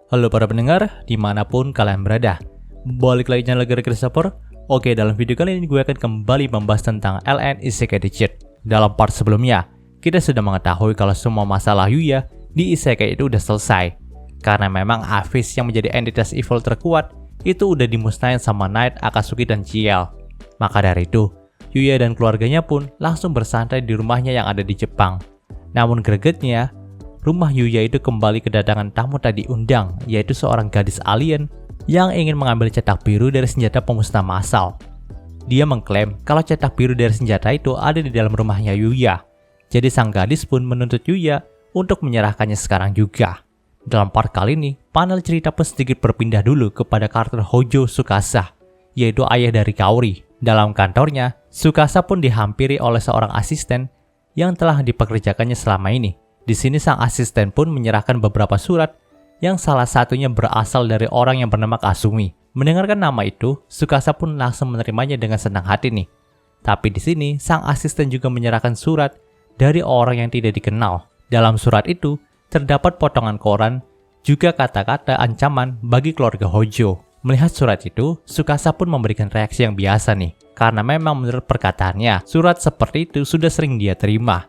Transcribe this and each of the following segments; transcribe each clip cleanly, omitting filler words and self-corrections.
Halo para pendengar, dimanapun kalian berada. Balik lagi channel Gara Christopher. Oke, dalam video kali ini gue akan kembali membahas tentang LN Isekai Digit. Dalam part sebelumnya, kita sudah mengetahui kalau semua masalah Yuya di Isekai itu udah selesai. Karena memang Abyss yang menjadi entitas evil terkuat itu udah dimusnahin sama Knight, Akatsuki, dan Ciel. Maka dari itu, Yuya dan keluarganya pun langsung bersantai di rumahnya yang ada di Jepang. Namun gregetnya, rumah Yuya itu kembali kedatangan tamu tak diundang, yaitu seorang gadis alien yang ingin mengambil cetak biru dari senjata pemusnah massal. Dia mengklaim kalau cetak biru dari senjata itu ada di dalam rumahnya Yuya. Jadi sang gadis pun menuntut Yuya untuk menyerahkannya sekarang juga. Dalam part kali ini, panel cerita pun sedikit berpindah dulu kepada karakter Hojo Tsukasa, yaitu ayah dari Kaori. Dalam kantornya, Tsukasa pun dihampiri oleh seorang asisten yang telah dipekerjakannya selama ini. Di sini sang asisten pun menyerahkan beberapa surat yang salah satunya berasal dari orang yang bernama Kasumi. Mendengarkan nama itu, Tsukasa pun langsung menerimanya dengan senang hati nih. Tapi di sini sang asisten juga menyerahkan surat dari orang yang tidak dikenal. Dalam surat itu terdapat potongan koran juga kata-kata ancaman bagi keluarga Hojo. Melihat surat itu, Tsukasa pun memberikan reaksi yang biasa nih. Karena memang menurut perkataannya, surat seperti itu sudah sering dia terima.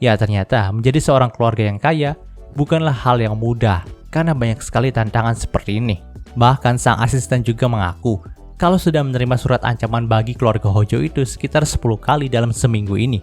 Ya ternyata menjadi seorang keluarga yang kaya bukanlah hal yang mudah karena banyak sekali tantangan seperti ini. Bahkan sang asisten juga mengaku kalau sudah menerima surat ancaman bagi keluarga Hojo itu sekitar 10 kali dalam seminggu ini.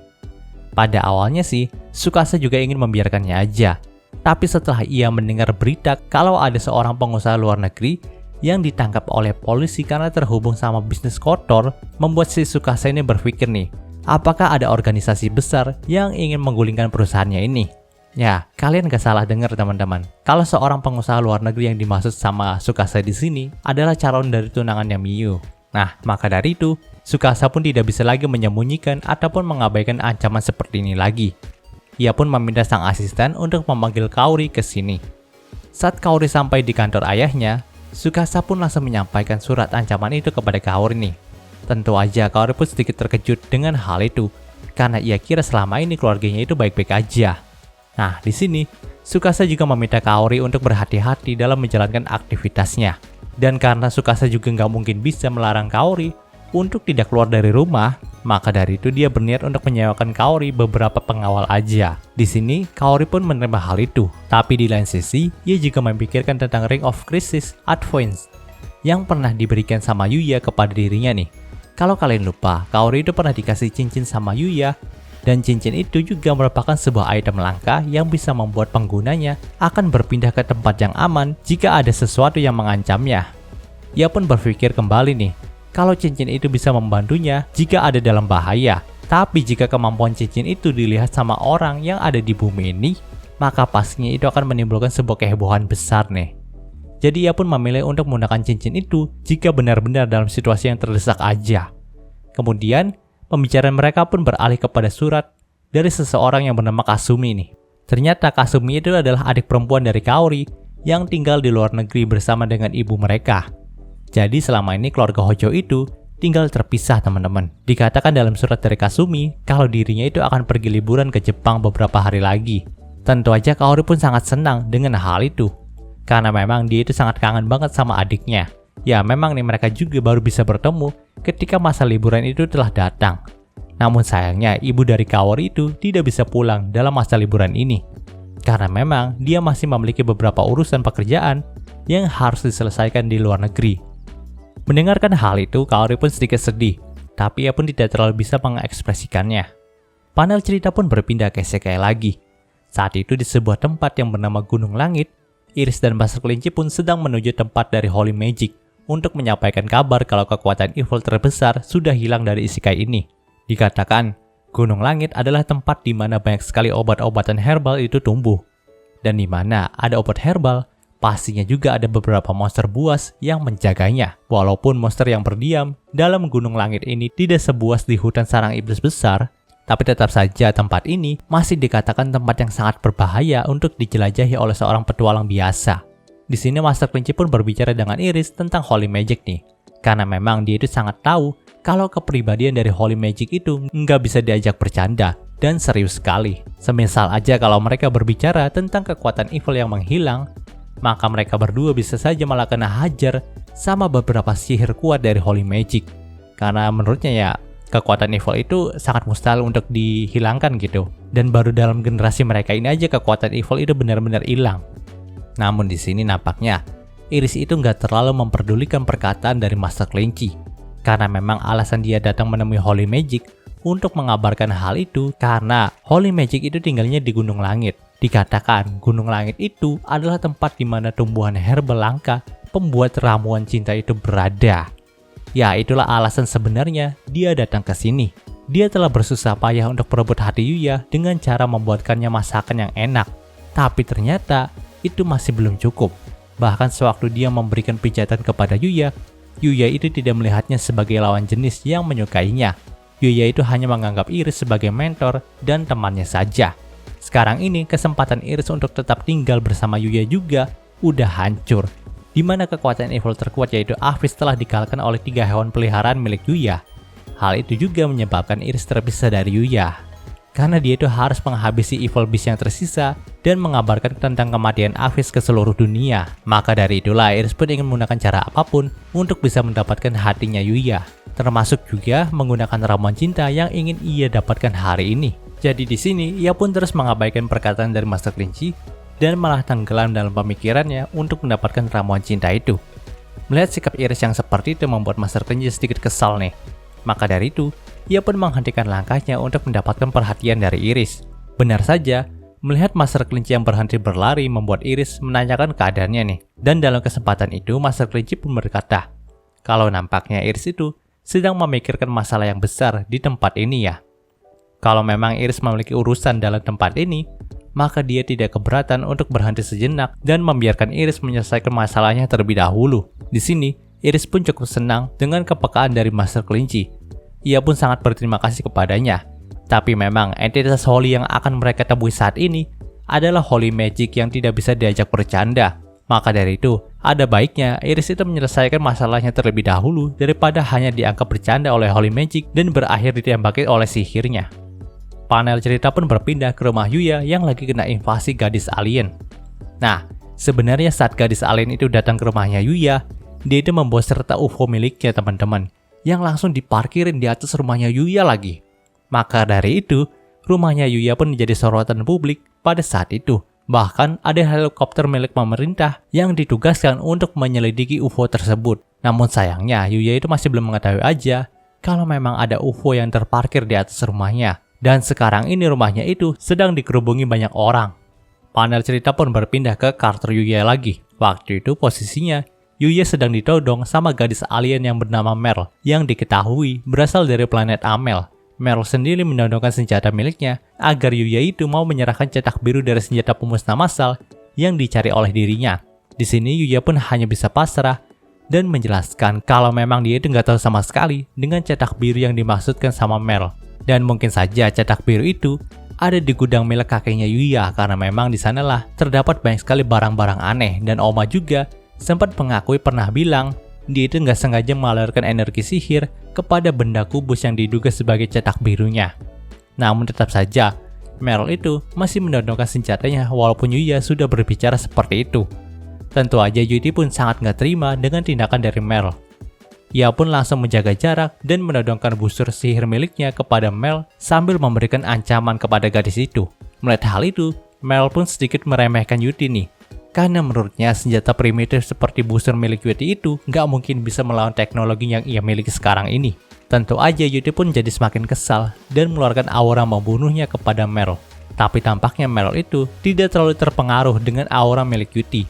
Pada awalnya sih, Tsukasa juga ingin membiarkannya aja. Tapi setelah ia mendengar berita kalau ada seorang pengusaha luar negeri yang ditangkap oleh polisi karena terhubung sama bisnis kotor, membuat si Tsukasa ini berpikir nih, apakah ada organisasi besar yang ingin menggulingkan perusahaannya ini? Ya, kalian gak salah dengar teman-teman. Kalau seorang pengusaha luar negeri yang dimaksud sama Tsukasa di sini adalah calon dari tunangannya Miyu. Nah, maka dari itu, Tsukasa pun tidak bisa lagi menyembunyikan ataupun mengabaikan ancaman seperti ini lagi. Ia pun meminta sang asisten untuk memanggil Kaori ke sini. Saat Kaori sampai di kantor ayahnya, Tsukasa pun langsung menyampaikan surat ancaman itu kepada Kaori nih. Tentu aja Kaori pun sedikit terkejut dengan hal itu, karena ia kira selama ini keluarganya itu baik-baik aja. Nah, di sini Tsukasa juga meminta Kaori untuk berhati-hati dalam menjalankan aktivitasnya. Dan karena Tsukasa juga nggak mungkin bisa melarang Kaori untuk tidak keluar dari rumah, maka dari itu dia berniat untuk menyewakan Kaori beberapa pengawal aja. Di sini Kaori pun menerima hal itu, tapi di lain sisi ia juga memikirkan tentang Ring of Crisis Advance yang pernah diberikan sama Yuya kepada dirinya nih. Kalau kalian lupa, Kaori itu pernah dikasih cincin sama Yuya, dan cincin itu juga merupakan sebuah item langka yang bisa membuat penggunanya akan berpindah ke tempat yang aman jika ada sesuatu yang mengancamnya. Ia pun berpikir kembali nih, kalau cincin itu bisa membantunya jika ada dalam bahaya. Tapi jika kemampuan cincin itu dilihat sama orang yang ada di bumi ini, maka pastinya itu akan menimbulkan sebuah kehebohan besar nih. Jadi ia pun memilih untuk menggunakan cincin itu jika benar-benar dalam situasi yang terdesak aja. Kemudian, pembicaraan mereka pun beralih kepada surat dari seseorang yang bernama Kasumi nih. Ternyata Kasumi itu adalah adik perempuan dari Kaori yang tinggal di luar negeri bersama dengan ibu mereka. Jadi selama ini keluarga Hojo itu tinggal terpisah teman-teman. Dikatakan dalam surat dari Kasumi kalau dirinya itu akan pergi liburan ke Jepang beberapa hari lagi. Tentu aja Kaori pun sangat senang dengan hal itu. Karena memang dia itu sangat kangen banget sama adiknya. Ya memang nih mereka juga baru bisa bertemu ketika masa liburan itu telah datang. Namun sayangnya ibu dari Kaori itu tidak bisa pulang dalam masa liburan ini. Karena memang dia masih memiliki beberapa urusan pekerjaan yang harus diselesaikan di luar negeri. Mendengarkan hal itu, Kaori pun sedikit sedih, tapi ia pun tidak terlalu bisa mengekspresikannya. Panel cerita pun berpindah ke isekai lagi. Saat itu di sebuah tempat yang bernama Gunung Langit, Iris dan Master Kelinci pun sedang menuju tempat dari Holy Magic untuk menyampaikan kabar kalau kekuatan evil terbesar sudah hilang dari isekai ini. Dikatakan, Gunung Langit adalah tempat di mana banyak sekali obat-obatan herbal itu tumbuh. Dan di mana ada obat herbal, pastinya juga ada beberapa monster buas yang menjaganya. Walaupun monster yang berdiam dalam Gunung Langit ini tidak sebuas di hutan sarang iblis besar, tapi tetap saja tempat ini masih dikatakan tempat yang sangat berbahaya untuk dijelajahi oleh seorang petualang biasa. Di sini Master Kelinci pun berbicara dengan Iris tentang Holy Magic nih. Karena memang dia itu sangat tahu kalau kepribadian dari Holy Magic itu nggak bisa diajak bercanda dan serius sekali. Semisal aja kalau mereka berbicara tentang kekuatan evil yang menghilang, maka mereka berdua bisa saja malah kena hajar sama beberapa sihir kuat dari Holy Magic. Karena menurutnya ya, kekuatan evil itu sangat mustahil untuk dihilangkan gitu. Dan baru dalam generasi mereka ini aja kekuatan evil itu benar-benar hilang. Namun di sini nampaknya Iris itu nggak terlalu memperdulikan perkataan dari Master Kelinci. Karena memang alasan dia datang menemui Holy Magic untuk mengabarkan hal itu karena Holy Magic itu tinggalnya di Gunung Langit. Dikatakan Gunung Langit itu adalah tempat di mana tumbuhan herbal langka pembuat ramuan cinta itu berada. Ya, itulah alasan sebenarnya dia datang ke sini. Dia telah bersusah payah untuk merebut hati Yuya dengan cara membuatkannya masakan yang enak. Tapi ternyata itu masih belum cukup. Bahkan sewaktu dia memberikan pijatan kepada Yuya, Yuya itu tidak melihatnya sebagai lawan jenis yang menyukainya. Yuya itu hanya menganggap Iris sebagai mentor dan temannya saja. Sekarang ini kesempatan Iris untuk tetap tinggal bersama Yuya juga udah hancur. Di mana kekuatan evil terkuat yaitu Aphis telah dikalahkan oleh 3 hewan peliharaan milik Yuya. Hal itu juga menyebabkan Iris terpisah dari Yuya. Karena dia itu harus menghabisi evil beast yang tersisa dan mengabarkan tentang kematian Aphis ke seluruh dunia. Maka dari itulah Iris pun ingin menggunakan cara apapun untuk bisa mendapatkan hatinya Yuya. Termasuk juga menggunakan ramuan cinta yang ingin ia dapatkan hari ini. Jadi di sini ia pun terus mengabaikan perkataan dari Master Kelinci dan malah tenggelam dalam pemikirannya untuk mendapatkan ramuan cinta itu. Melihat sikap Iris yang seperti itu membuat Master Kelinci sedikit kesal nih. Maka dari itu, ia pun menghentikan langkahnya untuk mendapatkan perhatian dari Iris. Benar saja, melihat Master Kelinci yang berhenti berlari membuat Iris menanyakan keadaannya nih. Dan dalam kesempatan itu, Master Kelinci pun berkata, kalau nampaknya Iris itu sedang memikirkan masalah yang besar di tempat ini ya. Kalau memang Iris memiliki urusan dalam tempat ini, maka dia tidak keberatan untuk berhenti sejenak dan membiarkan Iris menyelesaikan masalahnya terlebih dahulu. Di sini, Iris pun cukup senang dengan kepekaan dari Master Kelinci. Ia pun sangat berterima kasih kepadanya. Tapi memang entitas Holy yang akan mereka temui saat ini adalah Holy Magic yang tidak bisa diajak bercanda. Maka dari itu, ada baiknya Iris itu menyelesaikan masalahnya terlebih dahulu daripada hanya dianggap bercanda oleh Holy Magic dan berakhir ditembaki oleh sihirnya. Panel cerita pun berpindah ke rumah Yuya yang lagi kena invasi gadis alien. Nah, sebenarnya saat gadis alien itu datang ke rumahnya Yuya, dia itu membawa serta UFO miliknya teman-teman, yang langsung diparkirin di atas rumahnya Yuya lagi. Maka dari itu, rumahnya Yuya pun menjadi sorotan publik pada saat itu. Bahkan ada helikopter milik pemerintah yang ditugaskan untuk menyelidiki UFO tersebut. Namun sayangnya Yuya itu masih belum mengetahui aja kalau memang ada UFO yang terparkir di atas rumahnya. Dan sekarang ini rumahnya itu sedang dikerubungi banyak orang. Panel cerita pun berpindah ke karakter Yuya lagi. Waktu itu posisinya Yuya sedang ditodong sama gadis alien yang bernama Merl yang diketahui berasal dari planet Amel. Merl sendiri menodongkan senjata miliknya agar Yuya itu mau menyerahkan cetak biru dari senjata pemusnah massal yang dicari oleh dirinya. Di sini Yuya pun hanya bisa pasrah dan menjelaskan kalau memang dia itu nggak tahu sama sekali dengan cetak biru yang dimaksudkan sama Merl. Dan mungkin saja cetak biru itu ada di gudang milik kakeknya Yuya karena memang di sanalah terdapat banyak sekali barang-barang aneh. Dan Oma juga sempat mengakui pernah bilang dia itu nggak sengaja mengalirkan energi sihir kepada benda kubus yang diduga sebagai cetak birunya. Namun tetap saja Merl itu masih menodongkan senjatanya walaupun Yuya sudah berbicara seperti itu. Tentu aja Yuti pun sangat nggak terima dengan tindakan dari Merl. Ia pun langsung menjaga jarak dan menodongkan busur sihir miliknya kepada Mel sambil memberikan ancaman kepada gadis itu. Melihat hal itu, Mel pun sedikit meremehkan Yuti nih. Karena menurutnya senjata primitif seperti busur milik Yuti itu nggak mungkin bisa melawan teknologi yang ia miliki sekarang ini. Tentu aja Yuti pun jadi semakin kesal dan mengeluarkan aura membunuhnya kepada Mel. Tapi tampaknya Mel itu tidak terlalu terpengaruh dengan aura milik Yuti.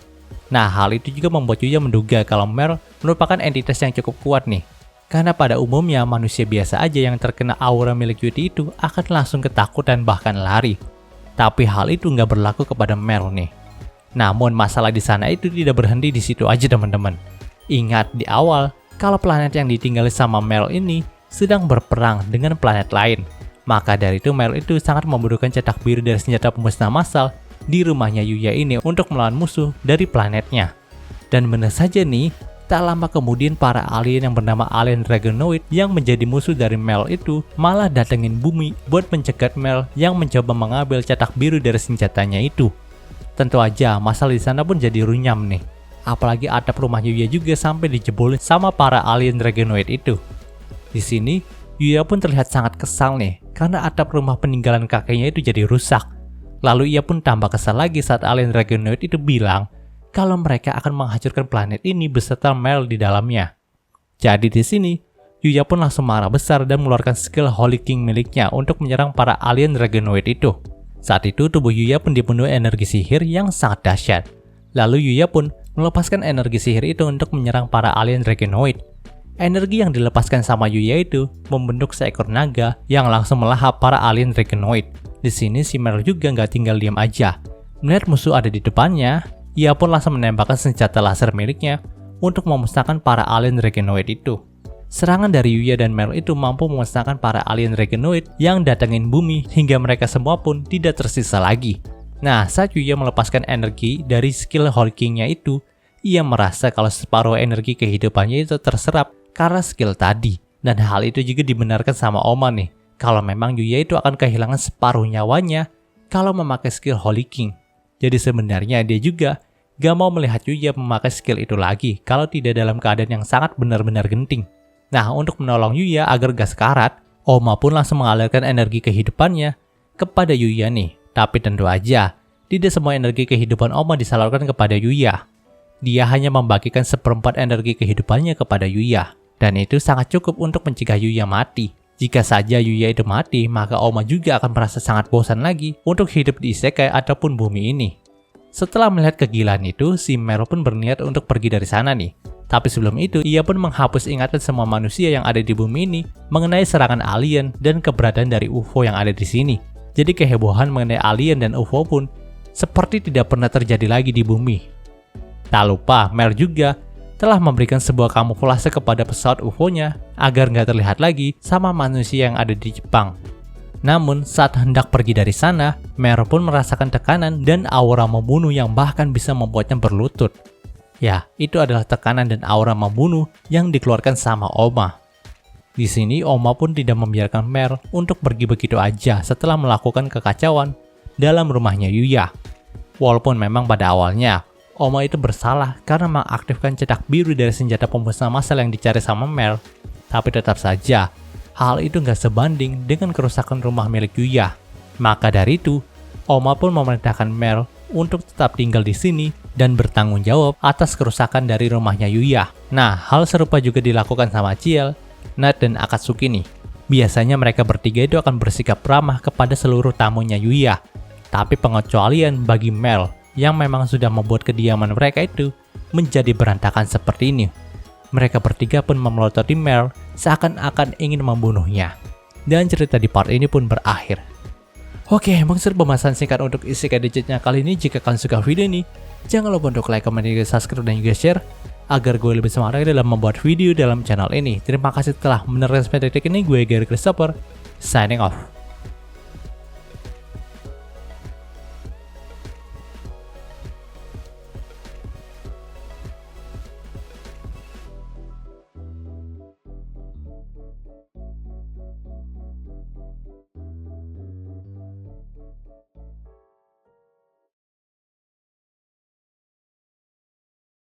Nah, hal itu juga membuat Yuya menduga kalau Merl merupakan entitas yang cukup kuat nih. Karena pada umumnya manusia biasa aja yang terkena aura milik Yuti itu akan langsung ketakutan bahkan lari. Tapi hal itu nggak berlaku kepada Merl nih. Namun masalah di sana itu tidak berhenti di situ aja teman-teman. Ingat di awal kalau planet yang ditinggali sama Merl ini sedang berperang dengan planet lain. Maka dari itu Merl itu sangat membutuhkan cetak biru dari senjata pemusnah massal di rumahnya Yuya ini untuk melawan musuh dari planetnya. Dan benar saja nih, tak lama kemudian para alien yang bernama alien Dragonoid yang menjadi musuh dari Mel itu malah datengin bumi buat mencegat Mel yang mencoba mengambil cetak biru dari senjatanya itu. Tentu aja masalah di sana pun jadi runyam nih. Apalagi atap rumah Yuya juga sampai dijebolin sama para alien Dragonoid itu. Di sini, Yuya pun terlihat sangat kesal nih, karena atap rumah peninggalan kakeknya itu jadi rusak. Lalu ia pun tambah kesal lagi saat alien Dragonoid itu bilang kalau mereka akan menghancurkan planet ini beserta Mel di dalamnya. Jadi di sini, Yuya pun langsung marah besar dan mengeluarkan skill Holy King miliknya untuk menyerang para alien Dragonoid itu. Saat itu tubuh Yuya pun dipenuhi energi sihir yang sangat dahsyat. Lalu Yuya pun melepaskan energi sihir itu untuk menyerang para alien Dragonoid. Energi yang dilepaskan sama Yuya itu membentuk seekor naga yang langsung melahap para alien Dragonoid. Di sini si Meryl juga nggak tinggal diam aja. Melihat musuh ada di depannya, ia pun langsung menembakkan senjata laser miliknya untuk memusnahkan para alien Dragonoid itu. Serangan dari Yuya dan Meryl itu mampu memusnahkan para alien Dragonoid yang datengin bumi hingga mereka semua pun tidak tersisa lagi. Nah, saat Yuya melepaskan energi dari skill Holy King-nya itu, ia merasa kalau separuh energi kehidupannya itu terserap karena skill tadi. Dan hal itu juga dibenarkan sama Oma nih, kalau memang Yuya itu akan kehilangan separuh nyawanya kalau memakai skill Holy King. Jadi sebenarnya dia juga gak mau melihat Yuya memakai skill itu lagi kalau tidak dalam keadaan yang sangat benar-benar genting. Nah, untuk menolong Yuya agar gak sekarat, Oma pun langsung mengalirkan energi kehidupannya kepada Yuya nih. Tapi tentu aja, tidak semua energi kehidupan Oma disalurkan kepada Yuya. Dia hanya membagikan seperempat energi kehidupannya kepada Yuya. Dan itu sangat cukup untuk mencegah Yuya mati. Jika saja Yuya itu mati, maka Oma juga akan merasa sangat bosan lagi untuk hidup di isekai ataupun bumi ini. Setelah melihat kegilaan itu, si Meryl pun berniat untuk pergi dari sana nih. Tapi sebelum itu, ia pun menghapus ingatan semua manusia yang ada di bumi ini mengenai serangan alien dan keberadaan dari UFO yang ada di sini. Jadi kehebohan mengenai alien dan UFO pun seperti tidak pernah terjadi lagi di bumi. Tak lupa, Meryl juga telah memberikan sebuah kamuflase kepada pesawat UFO-nya agar nggak terlihat lagi sama manusia yang ada di Jepang. Namun, saat hendak pergi dari sana, Meryl pun merasakan tekanan dan aura membunuh yang bahkan bisa membuatnya berlutut. Ya, itu adalah tekanan dan aura membunuh yang dikeluarkan sama Oma. Di sini, Oma pun tidak membiarkan Meryl untuk pergi begitu aja setelah melakukan kekacauan dalam rumahnya Yuya. Walaupun memang pada awalnya, Oma itu bersalah karena mengaktifkan cetak biru dari senjata pemusnah massal yang dicari sama Meryl. Tapi tetap saja, hal itu nggak sebanding dengan kerusakan rumah milik Yuya. Maka dari itu, Oma pun memerintahkan Meryl untuk tetap tinggal di sini dan bertanggung jawab atas kerusakan dari rumahnya Yuya. Nah, hal serupa juga dilakukan sama Ciel, Nat, dan Akatsuki nih. Biasanya mereka bertiga itu akan bersikap ramah kepada seluruh tamunya Yuya. Tapi pengecualian bagi Meryl yang memang sudah membuat kediaman mereka itu menjadi berantakan seperti ini. Mereka bertiga pun memelototi Meryl seakan-akan ingin membunuhnya. Dan cerita di part ini pun berakhir. Oke, maksud pembahasan singkat untuk isekai digitnya kali ini. Jika kalian suka video ini, jangan lupa untuk like, comment, subscribe, dan juga share agar gue lebih semangat dalam membuat video dalam channel ini. Terima kasih telah meneruskan detik ini. Gue Gary Christopher, signing off.